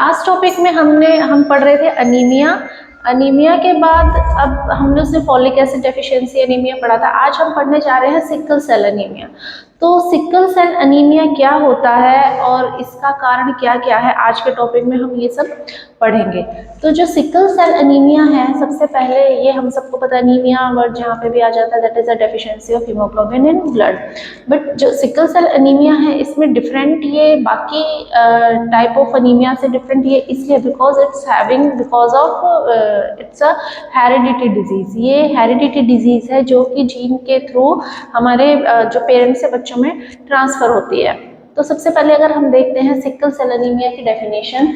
Last topic में हम पढ़ रहे थे अनीमिया। अनीमिया के बाद अब हमने उसमें फॉलिक एसिड डेफिशिएंसी अनीमिया पढ़ा था। आज हम पढ़ने जा रहे हैं सिकल सेल अनीमिया। तो सिकल सेल अनीमिया क्या होता है और इसका कारण क्या क्या है, आज के टॉपिक में हम ये सब पढ़ेंगे। तो जो सिकल सेल अनीमिया है, सबसे पहले ये हम सबको पता है, अनीमिया वर्ड जहाँ पे भी आ जाता है that is a deficiency of haemoglobin in blood. But जो सिकल सेल अनीमिया है इसमें डिफरेंट, ये बाकी टाइप ऑफ अनीमिया से डिफरेंट ये इसलिए because of it's a heredity disease. ये हेरिडिटी डिजीज है जो कि जीन के थ्रू हमारे जो पेरेंट्स से बच्चों में ट्रांसफर होती है। तो सबसे पहले अगर हम देखते हैं सिकल सेल अनीमिया की डेफिनेशन।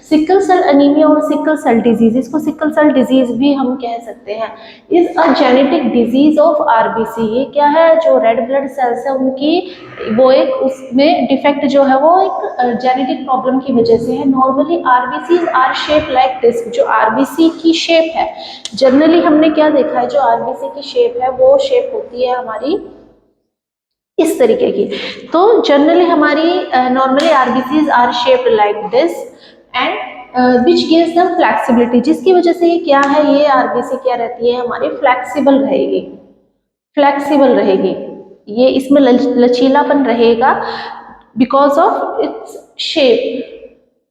सिकल सेल अनीमिया और सिकल सेल डिजीज, इसको सिकल सेल डिजीज भी हम कह सकते हैं, is a genetic disease of RBC. ये क्या है, जो रेड ब्लड सेल्स है उनकी वो एक उसमें डिफेक्ट जो है वो एक जेनेटिक प्रॉब्लम की वजह से है। Normally RBCs are shape like disc. जो आरबीसी की शेप है, जनरली हमने क्या देखा है, जो आरबीसी की शेप है वो शेप होती है हमारी इस तरीके की। तो जनरली हमारी normally RBCs are shaped like this and which gives them flexibility, जिसकी वजह से ये क्या है, ये आरबीसी क्या रहती है हमारी फ्लेक्सिबल रहेगी, फ्लेक्सिबल रहेगी, ये इसमें लचीलापन रहेगा because of its shape.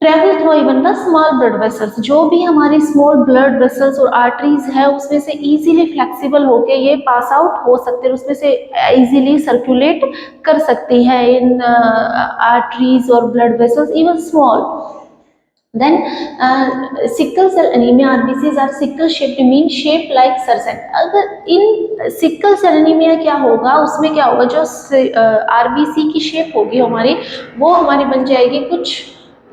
Travel through even the small blood vessels, जो भी हमारी स्मॉल ब्लड वेसल्स और आर्टरीज है उसमें से इजीली फ्लेक्सिबल होके ये पास आउट हो सकते हैं, उसमें से इजीली सर्कुलेट कर सकती है इन आर्टरीज और blood vessels even small. Then sickle cell anemia RBCs are sickle shaped, mean shape like सरसेट। अगर इन सिकल सेल अनीमिया क्या होगा, उसमें क्या होगा, जो आरबीसी की शेप होगी हमारी वो हमारी बन जाएगी कुछ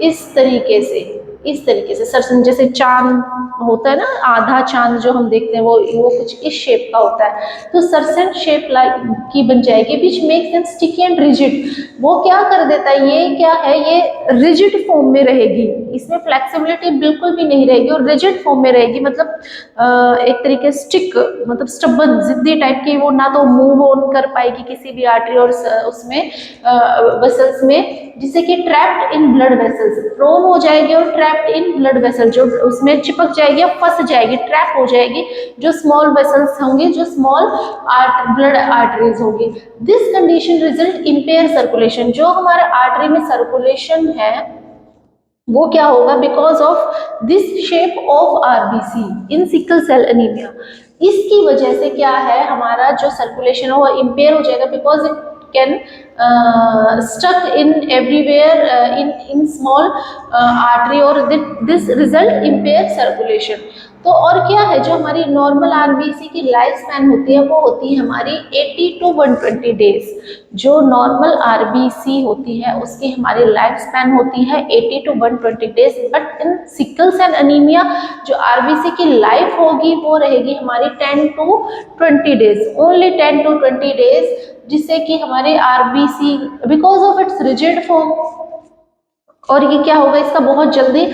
इस तरीके से सरसन, जैसे चांद होता है ना, आधा चांद जो हम देखते हैं वो कुछ इस शेप का होता है। तो सरसेंट शेप लाइक की बन जाएगी which makes them sticky and rigid. वो क्या कर देता है, ये क्या है, ये रिजिड फॉर्म में रहेगी, इसमें फ्लेक्सिबिलिटी बिल्कुल भी नहीं रहेगी और रिजिड फॉर्म में रहेगी, मतलब एक तरीके स्टिक, मतलब स्टबन जिद्दी टाइप की। वो ना तो मूव ऑन कर पाएगी किसी भी आर्टरी और उसमें वेसल्स में, जिससे कि trapped in blood vessels, prone हो जाएगी और ट्रैप्ड इन ब्लड वेसल, जो उसमें चिपक जाएगी, फंस जाएगी, ट्रैप हो जाएगी, जो स्मॉल वेसल्स होंगे, जो स्मॉल ब्लड आर्टरीज होगी। This condition result impair circulation, जो हमारे आर्टरी में सर्कुलेशन है वो क्या होगा, because of this shape of RBC in sickle cell anaemia. इसकी वजह से क्या है, हमारा जो सर्कुलेशन है वो इंपेयर हो जाएगा, because it can stuck in everywhere in small artery or this result impair circulation। तो और क्या है, जो हमारी नॉर्मल आरबीसी की लाइफ स्पैन होती है वो होती है हमारी 80 to 120 डेज। जो नॉर्मल आरबीसी होती है उसकी हमारी लाइफ स्पैन होती है 80 to 120 days. But in sickle cell anaemia जो आरबीसी की लाइफ होगी वो रहेगी हमारी 10 to 20 days, only 10 to 20 days, जिससे कि हमारे RBC because of its rigid form, और ये क्या होगा, इसका बहुत जल्दी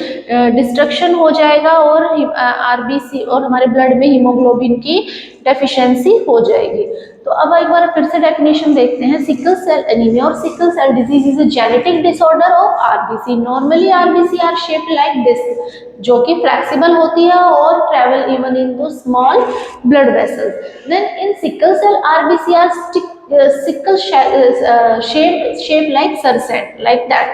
डिस्ट्रक्शन हो जाएगा और आरबीसी और हमारे ब्लड में हीमोग्लोबिन की डेफिशिएंसी हो जाएगी। तो अब एक बार फिर से डेफिनेशन देखते हैं। सिकल सेल एनीमिया और sickle cell disease is a genetic disorder of RBC. Normally RBC are shaped like this, जो कि फ्लेक्सिबल होती है और travel even into small blood vessels. Then in sickle cell RBC are sickle shape like surset, like that,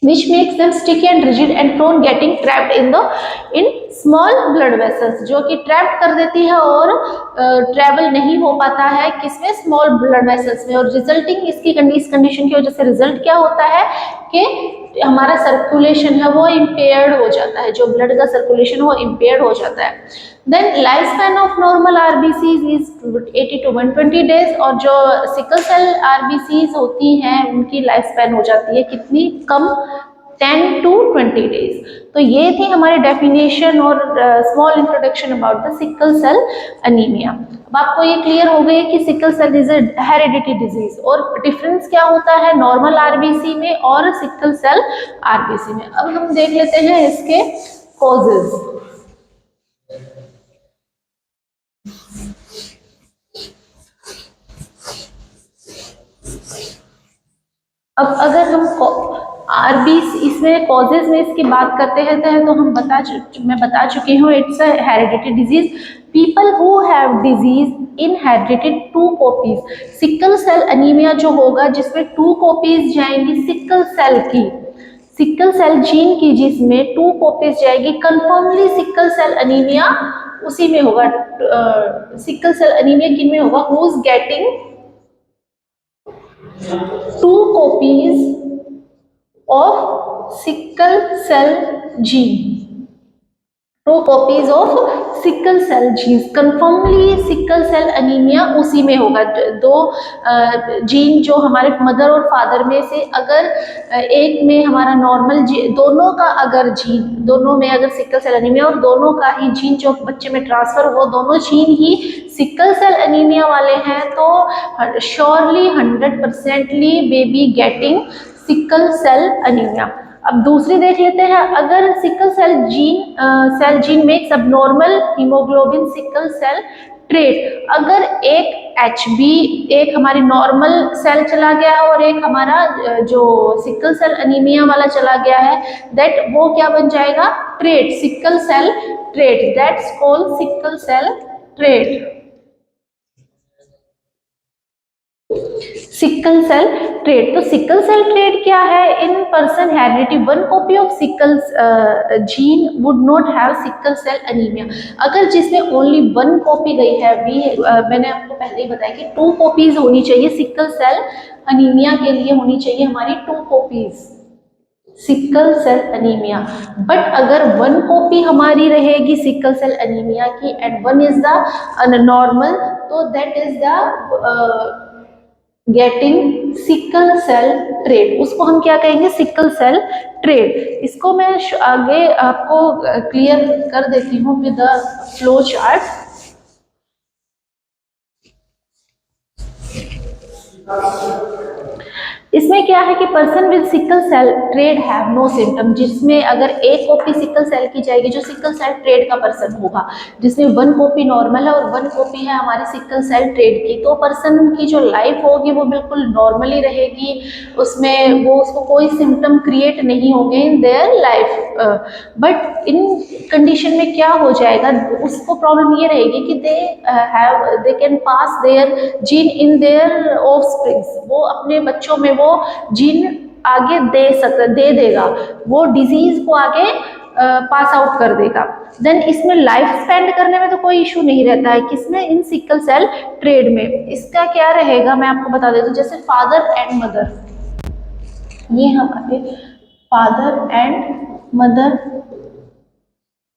which makes them sticky and rigid and prone getting trapped in small blood vessels, जो कि trap कर देती है और travel नहीं हो पाता है किसमें, स्मॉल ब्लड वेसल्स में। और रिजल्टिंग इस कंडीशन की वजह से रिजल्ट क्या होता है कि हमारा सर्कुलेशन है वो इम्पेयर्ड हो जाता है, जो ब्लड का सर्कुलेशन वो इम्पेयर्ड हो जाता है। Then life span of normal RBCs is 80 to 120 days, और जो सिकल सेल आरबीसीज होती हैं उनकी लाइफ स्पैन हो जाती है कितनी कम, 10 to 20 डेज। तो ये थी हमारी डेफिनेशन और small introduction about the sickle cell anaemia. अब आपको ये क्लियर हो गई कि sickle cell is a heredity disease और डिफरेंस क्या होता है नॉर्मल आरबीसी में और सिकल सेल आरबीसी में। अब हम देख लेते हैं इसके कॉजेज। अब अगर हम RBC, इसमें कॉजेज में इसकी बात करते हैं तो मैं बता चुकी हूँ, it's a heredity disease. People who have disease inherited 2 copies, sickle cell anaemia जो होगा जिसमें 2 कॉपीज जाएंगी सिकल सेल की, सिकल सेल जीन की, जिसमें 2 कॉपीज जाएगी, कंफर्मली सिकल सेल अनीमिया उसी में होगा। सिकल सेल अनीमिया किन में होगा? Who is getting 2 copies of sickle cell gene, 2 copies of sickle cell genes, confirmly sickle cell anaemia उसी में होगा। 2 जीन जो हमारे मदर और फादर में से अगर एक में हमारा नॉर्मल दोनों का अगर जीन, दोनों में अगर सिकल सेल अनीमिया और दोनों का ही जीन जो बच्चे में ट्रांसफर, वो दोनों जीन ही सिकल सेल अनीमिया वाले हैं, तो श्योरली 100%ली baby getting sickle cell anaemia. अब दूसरी देख लेते हैं, अगर सिकल सेल जीन में subnormal haemoglobin sickle cell trait, अगर एक HB, एक हमारी नॉर्मल सेल चला गया है और एक हमारा जो सिकल सेल अनीमिया वाला चला गया है, दैट वो क्या बन जाएगा? Trait, sickle cell trait, that's called sickle cell trait. Sickle cell trait, तो सिकल सेल ट्रेट क्या है? In person heredity 1 copy of sickle gene would not have sickle cell anaemia. अगर जिसमें ओनली 1 कॉपी गई है, मैंने आपको पहले ही बताया कि 2 कॉपीज होनी चाहिए सिकल सेल अनीमिया के लिए, होनी चाहिए हमारी 2 copies sickle cell anaemia. But अगर 1 कॉपी हमारी रहेगी सिकल सेल अनीमिया की एंड 1 इज द नॉर्मल, तो that is the getting sickle cell trait, उसको हम क्या कहेंगे? Sickle cell trait. इसको मैं आगे आपको क्लियर कर देती हूँ विद द फ्लो चार्ट। इसमें क्या है कि person with sickle cell trait have no symptom, जिसमें अगर एक कॉपी सिकल सेल की जाएगी जो सिकल सेल ट्रेड का पर्सन होगा, जिसमें 1 कॉपी नॉर्मल है और 1 कॉपी है हमारे सिकल सेल ट्रेड की, तो पर्सन की जो लाइफ होगी वो बिल्कुल नॉर्मली रहेगी, उसमें वो उसको कोई सिम्टम क्रिएट नहीं होंगे in their life. But in condition में क्या हो जाएगा, उसको प्रॉब्लम ये रहेगी कि they can pass their gene in their offsprings, वो अपने बच्चों में वो जीन आगे दे देगा, वो डिजीज को आगे पास आउट कर देगा। देन इसमें लाइफ स्पेंड करने में तो कोई इशू नहीं रहता है, किसमें? इन सिकल सेल ट्रेड में। इसका क्या रहेगा मैं आपको बता देती हूँ, जैसे फादर एंड मदर, ये हमारे फादर एंड मदर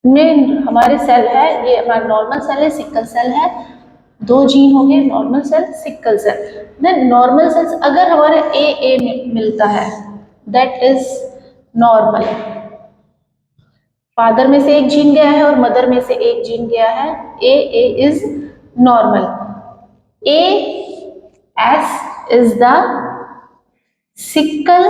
में हमारे सेल है, ये हमारा नॉर्मल सेल है, सिकल सेल है, 2 जीन हो गए, normal cell, sickle cell. Then normal cells अगर हमारे ए में मिलता है, दैट इज नॉर्मल। फादर में से एक जीन गया है और मदर में से एक जीन गया है, A is normal. S is the sickle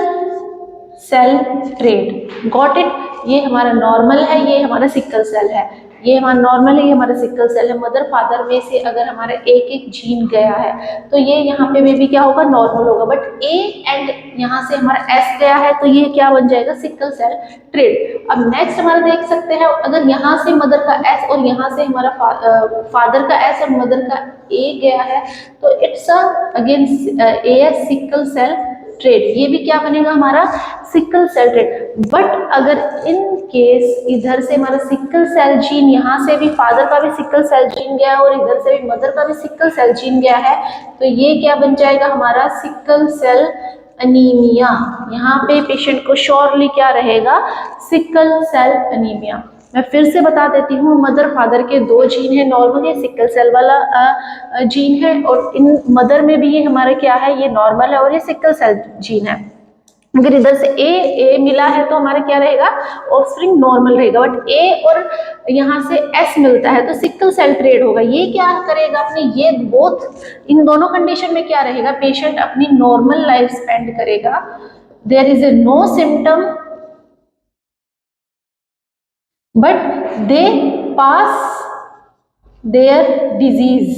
cell trait, got it? ये हमारा नॉर्मल है, ये हमारा सिकल सेल है, ये हमारा नॉर्मल है, ये हमारा सिकल सेल है। मदर फादर में से अगर हमारा एक जीन गया है तो ये यहाँ पे बेबी क्या होगा? नॉर्मल होगा। बट ए एंड यहाँ से हमारा एस गया है तो ये क्या बन जाएगा? Sickle cell trait. अब नेक्स्ट हमारा देख सकते हैं, अगर यहाँ से मदर का एस और यहाँ से हमारा फादर का एस और मदर का ए गया है तो it's again AS sickle cell trait, ये भी क्या बनेगा? हमारा सिकल सेल ट्रेट। बट अगर इन केस इधर से हमारा सिकल सेल जीन, यहाँ से भी फादर का भी सिकल सेल जीन गया है और इधर से भी मदर का भी सिकल सेल जीन गया है, तो ये क्या बन जाएगा? हमारा सिकल सेल अनीमिया। यहाँ पे पेशेंट को श्योरली क्या रहेगा? Sickle cell anaemia. मैं फिर से बता देती हूँ, मदर फादर के 2 जीन है, नॉर्मल है, सिकल सेल वाला जीन है, और इन मदर में भी ये हमारा क्या है? ये नॉर्मल है और ये सिकल सेल जीन है। अगर इधर से ए मिला है तो हमारा क्या रहेगा? ऑफस्प्रिंग नॉर्मल रहेगा। बट ए और यहाँ से एस मिलता है तो सिकल सेल ट्रेट होगा। ये क्या करेगा? अपने ये बोथ, इन दोनों कंडीशन में क्या रहेगा? पेशेंट अपनी नॉर्मल लाइफ स्पेंड करेगा, there is a no symptom, but they pass their disease,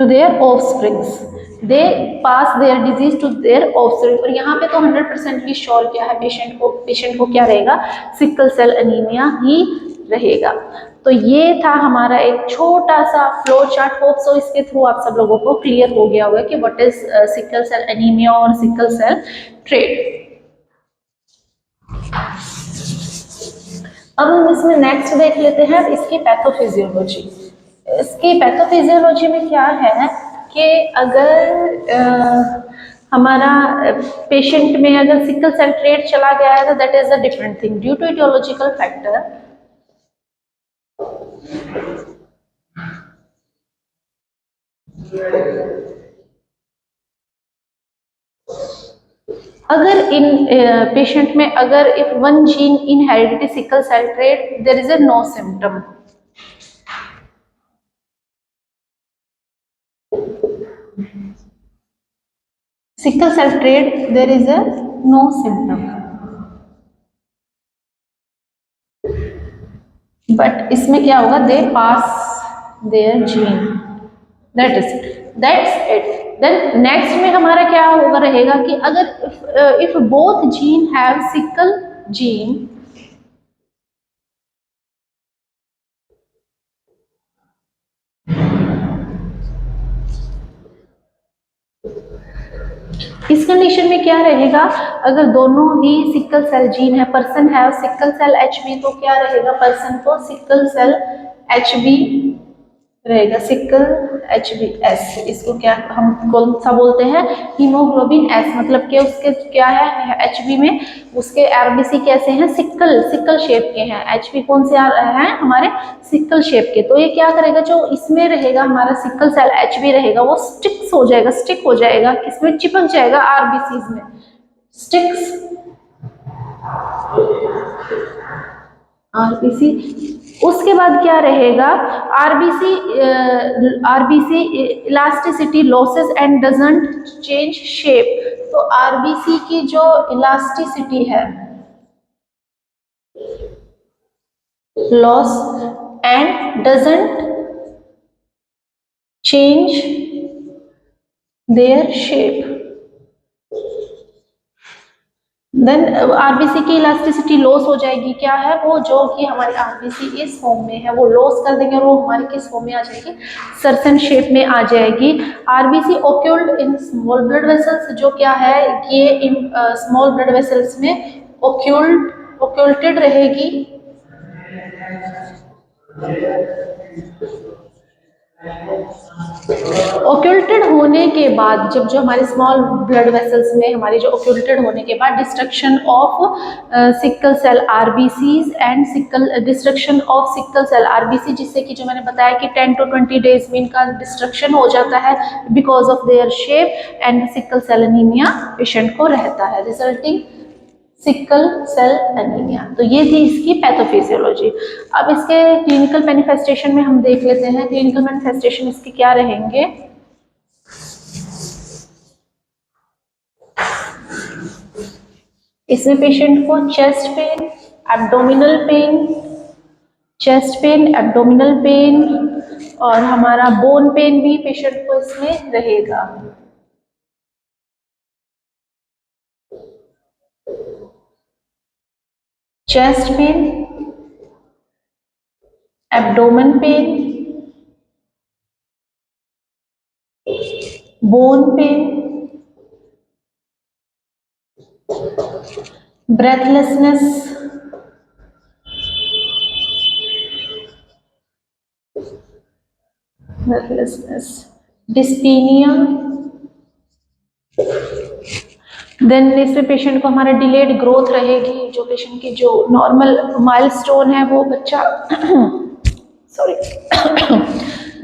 to their offsprings, they pass their disease to their offspring. और यहाँ पे तो 100% श्योर क्या है, पेशेंट को क्या रहेगा, सिकल सेल एनीमिया ही रहेगा। तो ये था हमारा एक छोटा सा फ्लो चार्ट। होप सो इसके थ्रू आप सब लोगों को क्लियर हो गया होगा कि what is sickle cell anaemia और सिकल सेल ट्रेट। अब हम इसमें नेक्स्ट देख लेते हैं इसकी पैथोफिजियोलॉजी। इसकी पैथोफिजियोलॉजी में क्या है कि अगर हमारा पेशेंट में अगर सिकल सेल ट्रेट चला गया है तो that is a different thing due to aetiological factor. अगर इन पेशेंट में अगर if one gene in heredity sickle cell trait there is a no symptom, sickle cell trait there is a no symptom, but इसमें क्या होगा, they pass their gene, that's it. Then next में हमारा क्या होगा रहेगा कि अगर if both gene have sickle gene, इस कंडीशन में क्या रहेगा, अगर दोनों ही सिकल सेल जीन है, person have sickle cell Hb, तो क्या रहेगा, पर्सन को सिकल सेल एचबी रहेगा, सिकल एचबी एस। इसको क्या हम कौन सा बोलते हैं, हीमोग्लोबिन एस, मतलब कि उसके क्या है एचबी में उसके आरबीसी कैसे हैं, सिकल शेप के हैं। एचबी कौन से हैं हमारे, सिकल शेप के। तो ये क्या करेगा, जो इसमें रहेगा हमारा सिकल सेल एचबी रहेगा वो स्टिक हो जाएगा, किसमें चिपक जाएगा, आरबीसी में स्टिक्स, आरबीसी। उसके बाद क्या रहेगा, RBC elasticity losses and doesn't change shape. तो आरबीसी की जो इलास्टिसिटी है, loss and doesn't change their shape. Then RBC की इलास्टिसिटी लॉस हो जाएगी, क्या है वो, जो कि हमारी आरबीसी इस फॉर्म में है वो लॉस कर देंगे और वो हमारी किस फॉर्म में आ जाएगी, सर्सन शेप में आ जाएगी। RBC occluded in small blood vessels, जो क्या है ये इन स्मॉल ब्लड वेसल्स में ओक्यूल्टेड रहेगी। ओक्यूल्टेड होने के बाद, जब जो हमारे स्मॉल ब्लड वेसल्स में हमारी जो ओक्यूल्टेड होने के बाद destruction of sickle cell RBCs and destruction of sickle cell RBC, जिससे कि जो मैंने बताया कि 10 to 20 डेज में इनका डिस्ट्रक्शन हो जाता है because of their shape, and sickle cell anaemia patient को रहता है, रिजल्टिंग सिकल सेल एनीमिया। तो ये थी इसकी पैथोफिजियोलॉजी। अब इसके क्लिनिकल मैनिफेस्टेशन में हम देख लेते हैं, क्लिनिकल मैनिफेस्टेशन इसके क्या रहेंगे। इसमें पेशेंट को चेस्ट पेन, एब्डोमिनल पेन और हमारा बोन पेन भी पेशेंट को इसमें रहेगा। Chest pain, abdomen pain, bone pain, breathlessness, dyspnoea. Then इसमें पेशेंट को हमारा डिलेड ग्रोथ रहेगी, जो पेशेंट की जो नॉर्मल माइलस्टोन है वो बच्चा सॉरी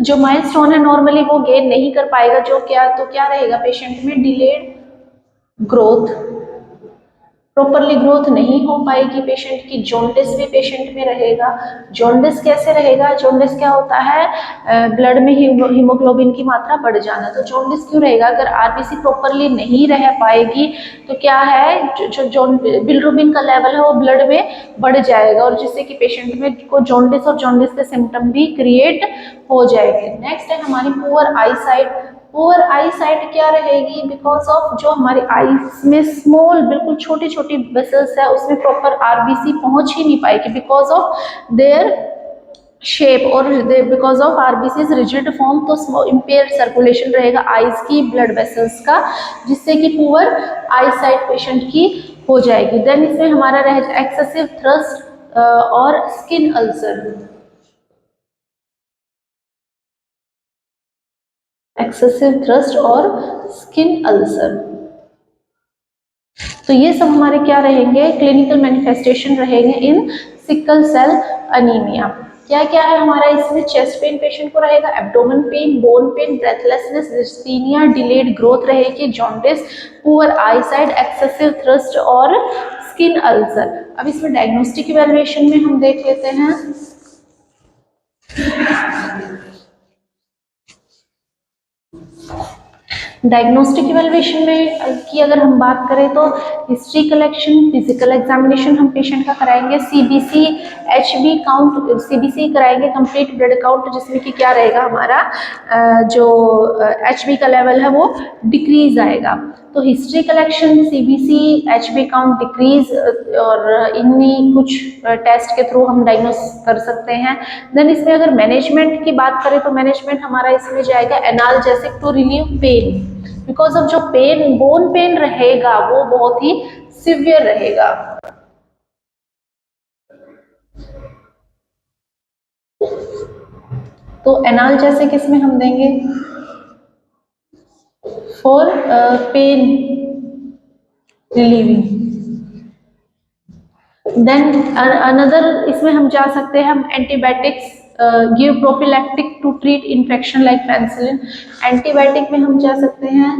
जो माइलस्टोन है नॉर्मली वो गेन नहीं कर पाएगा, जो क्या रहेगा पेशेंट में डिलेड ग्रोथ। प्रॉपरली ग्रोथ नहीं हो पाएगी पेशेंट की। जॉन्डिस भी पेशेंट में रहेगा। जॉन्डिस कैसे रहेगा? जॉन्डिस क्या होता है? ब्लड में हीमोग्लोबिन की मात्रा बढ़ जाना। तो जॉन्डिस क्यों रहेगा? अगर आरबीसी प्रॉपरली नहीं रह पाएगी तो क्या है, जो बिलिरुबिन का लेवल है वो ब्लड में बढ़ जाएगा, और जिससे कि पेशेंट में को जॉन्डिस और जॉन्डिस के सिम्टम भी क्रिएट हो जाएंगे। नेक्स्ट है हमारी poor eye site. Poor eye site क्या रहेगी? बिकॉज ऑफ जो हमारी आईज में स्मॉल बिल्कुल छोटी छोटी वेसल्स है उसमें प्रॉपर आरबीसी पहुंच ही नहीं पाएगी बिकॉज ऑफ देयर शेप और because of RBC rigid form. तो इम्पेयर्ड सर्कुलेशन रहेगा आईज की ब्लड वेसल्स का, जिससे कि पुअर आई साइट पेशेंट की हो जाएगी। देन इसमें हमारा रह एक्सेसिव थ्रस्ट और स्किन अल्सर। एक्सेसिव थ्रस्ट और स्किन अल्सर, तो ये सब हमारे क्या रहेंगे? क्लिनिकल मैनिफेस्टेशन रहेंगे इन सिकल सेल अनीमिया। क्या क्या है हमारा इसमें? चेस्ट पेन पेशेंट को रहेगा, abdomen pain, bone pain, breathlessness, dyspnoea, delayed growth रहेगी, jaundice, poor eye sight, excessive thirst और स्किन अल्सर। अब इसमें डायग्नोस्टिक इवैल्यूएशन में हम देख लेते हैं। डायग्नोस्टिक इवैल्यूएशन में की अगर हम बात करें तो हिस्ट्री कलेक्शन, फिजिकल एग्जामिनेशन हम पेशेंट का कराएंगे, सीबीसी, एचबी काउंट, सीबीसी कराएंगे कंप्लीट ब्लड काउंट, जिसमें कि क्या रहेगा हमारा जो एचबी का लेवल है वो डिक्रीज आएगा। तो history collection, CBC, HB count decrease और इन्हीं कुछ टेस्ट के थ्रू हम डायग्नोस कर सकते हैं। देन इसमें अगर मैनेजमेंट की बात करें तो मैनेजमेंट हमारा इसमें जाएगा analgesic to relieve pain, because of जो पेन, बोन पेन रहेगा वो बहुत ही सिवियर रहेगा। तो एनाल्जेसिक इसमें हम देंगे for pain relieving. Then another इसमें हम जा सकते हैं हम antibiotics give prophylactic to treat infection like penicillin. Antibiotic में हम जा सकते हैं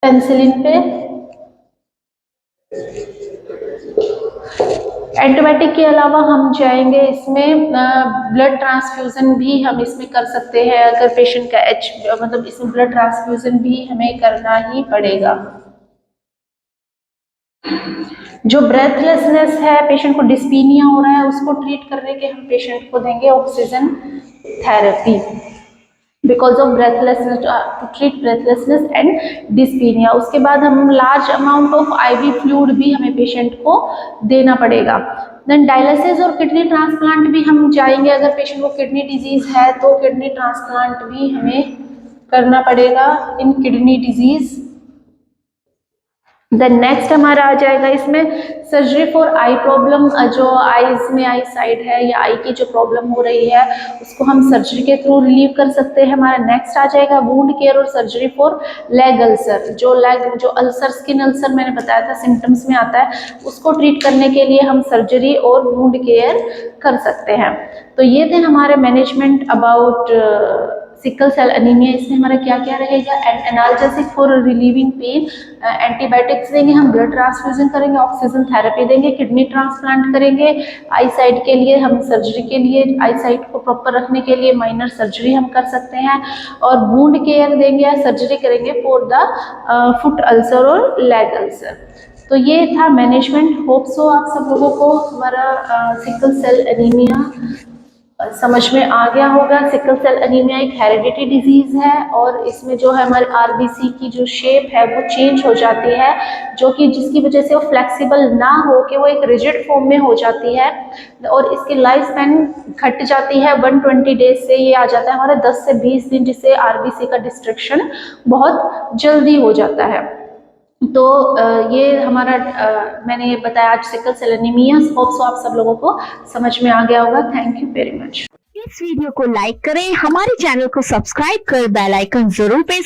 पेनिसिलिन पे। एंटीबायोटिक के अलावा हम जाएंगे इसमें ब्लड ट्रांसफ्यूजन भी हम इसमें कर सकते हैं। अगर पेशेंट का मतलब इसमें ब्लड ट्रांसफ्यूजन भी हमें करना ही पड़ेगा। जो ब्रेथलेसनेस है, पेशेंट को डिस्पीनिया हो रहा है, उसको ट्रीट करने के हम पेशेंट को देंगे oxygen therapy because of breathlessness, to treat breathlessness and dyspnoea. उसके बाद हम large amount of IV fluid भी हमें पेशेंट को देना पड़ेगा। देन डायलिसिस और किडनी ट्रांसप्लांट भी हम जाएंगे। अगर पेशेंट को किडनी डिजीज है तो किडनी ट्रांसप्लांट भी हमें करना पड़ेगा in kidney disease. Then next हमारा आ जाएगा इसमें सर्जरी फॉर आई प्रॉब्लम। जो आईज में आई साइड है या आई की जो प्रॉब्लम हो रही है उसको हम सर्जरी के थ्रू रिलीव कर सकते हैं। हमारा नेक्स्ट आ जाएगा वुंड केयर और सर्जरी फॉर लेग अल्सर। जो अल्सर, स्किन अल्सर मैंने बताया था सिम्टम्स में आता है, उसको ट्रीट करने के लिए हम सर्जरी और वुंड केयर कर सकते हैं। तो ये थे हमारे management about sickle cell anaemia. इसमें हमारा क्या क्या रहेगा? Analgesic for relieving pain, antibiotics देंगे, हम ब्लड ट्रांसफ्यूजन करेंगे, ऑक्सीजन थेरेपी देंगे, किडनी ट्रांसप्लांट करेंगे, आई साइट के लिए हम सर्जरी के लिए आई साइट को प्रॉपर रखने के लिए माइनर सर्जरी हम कर सकते हैं, और वुंड केयर देंगे या सर्जरी करेंगे फॉर द फुट अल्सर और लेग अल्सर। तो ये था मैनेजमेंट। होप सो आप सब लोगों को हमारा सिकल सेल एनीमिया समझ में आ गया होगा। सिकल सेल एनीमिया एक हेरिडिटी डिजीज है और इसमें जो है हमारे आरबीसी की जो शेप है वो चेंज हो जाती है, जो कि जिसकी वजह से वो फ्लेक्सिबल ना हो के वो एक रिजिड फॉर्म में हो जाती है, और इसकी लाइफ स्पैन घट जाती है 120 डेज से ये आ जाता है हमारे 10 से 20 दिन, जिससे आरबीसी का डिस्ट्रक्शन बहुत जल्दी हो जाता है। तो ये हमारा मैंने ये बताया आज sickle cell anaemia. Hope so आप सब लोगों को समझ में आ गया होगा। Thank you very much. इस वीडियो को लाइक करें, हमारे चैनल को सब्सक्राइब कर बेल आइकन जरूर प्रेस